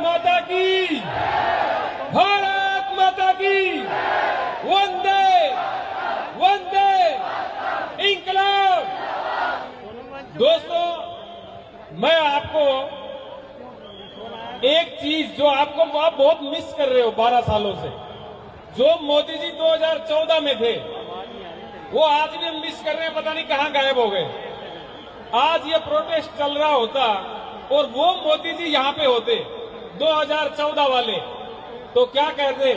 माता की, भारत माता की, वंदे वंदे इंकलाब। दोस्तों, मैं आपको एक चीज जो आप बहुत मिस कर रहे हो 12 सालों से, जो मोदी जी 2014 में थे, वो आज भी हम मिस कर रहे हैं, पता नहीं कहां गायब हो गए। आज ये प्रोटेस्ट चल रहा होता और वो मोदी जी यहां पे होते 2014 वाले, तो क्या कहते?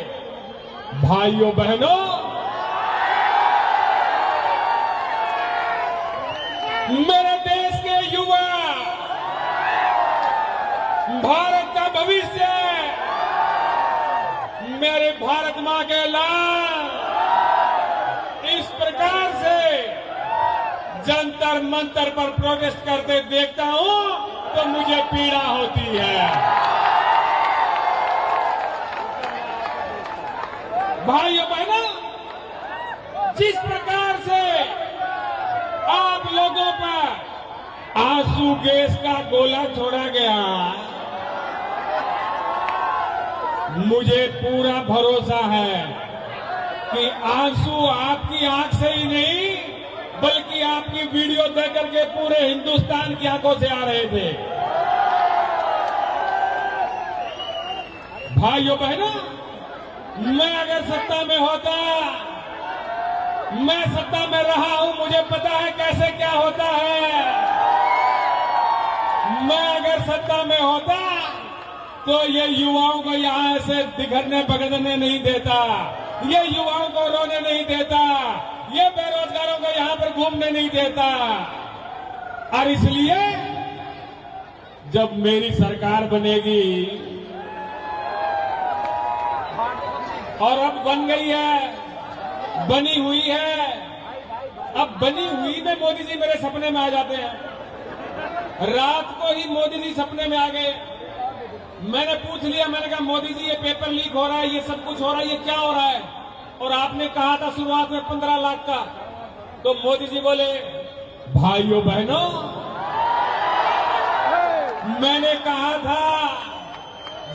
भाइयों बहनों, मेरे देश के युवा, भारत का भविष्य, मेरे भारत मां के लाल, इस प्रकार से जंतर मंतर पर प्रोटेस्ट करते देखता हूं तो मुझे पीड़ा होती है। भाइयों बहनों, जिस प्रकार से आप लोगों पर आंसू गैस का गोला छोड़ा गया, मुझे पूरा भरोसा है कि आंसू आपकी आंख से ही नहीं बल्कि आपकी वीडियो देख करके पूरे हिंदुस्तान की आंखों से आ रहे थे। भाइयों बहनों, मैं अगर सत्ता में होता, मैं सत्ता में रहा हूं, मुझे पता है कैसे क्या होता है। मैं अगर सत्ता में होता तो ये युवाओं को यहां से बिखरने बगड़ने नहीं देता, ये युवाओं को रोने नहीं देता, ये बेरोजगारों को यहां पर घूमने नहीं देता। और इसलिए जब मेरी सरकार बनेगी, और अब बन गई है, बनी हुई है, अब बनी हुई में मोदी जी मेरे सपने में आ जाते हैं। रात को ही मोदी जी सपने में आ गए। मैंने पूछ लिया, मैंने कहा मोदी जी ये पेपर लीक हो रहा है, ये सब कुछ हो रहा है, ये क्या हो रहा है? और आपने कहा था शुरुआत में 15 लाख का, तो मोदी जी बोले, भाइयों बहनों, मैंने कहा था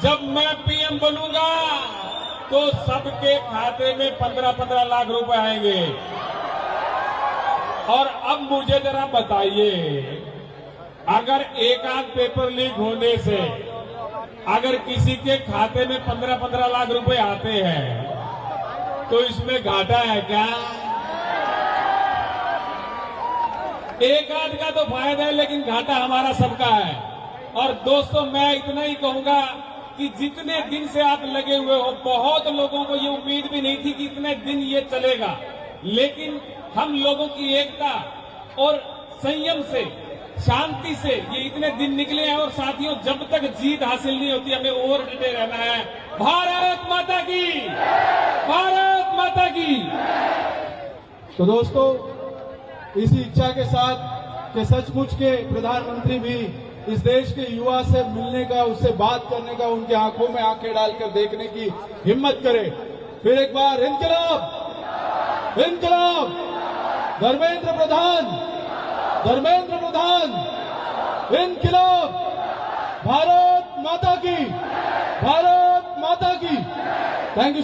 जब मैं पीएम बनूंगा तो सबके खाते में 15-15 लाख रुपए आएंगे। और अब मुझे जरा बताइए, अगर एक आध पेपर लीक होने से अगर किसी के खाते में 15-15 लाख रुपए आते हैं तो इसमें घाटा है क्या? एक आध का तो फायदा है, लेकिन घाटा हमारा सबका है। और दोस्तों, मैं इतना ही कहूंगा कि जितने दिन से आप लगे हुए हो, बहुत लोगों को ये उम्मीद भी नहीं थी कि इतने दिन ये चलेगा, लेकिन हम लोगों की एकता और संयम से, शांति से ये इतने दिन निकले हैं। और साथियों, जब तक जीत हासिल नहीं होती, हमें और डटे रहना है। भारत माता की, भारत माता की। तो दोस्तों, इसी इच्छा के साथ कि सचमुच के प्रधानमंत्री भी इस देश के युवा से मिलने का, उससे बात करने का, उनकी आंखों में आंखें डालकर देखने की हिम्मत करें। फिर एक बार इनकलाब, इनकलाब, धर्मेंद्र प्रधान, धर्मेंद्र प्रधान, इनकलाब, भारत माता की, भारत माता की। Thank you.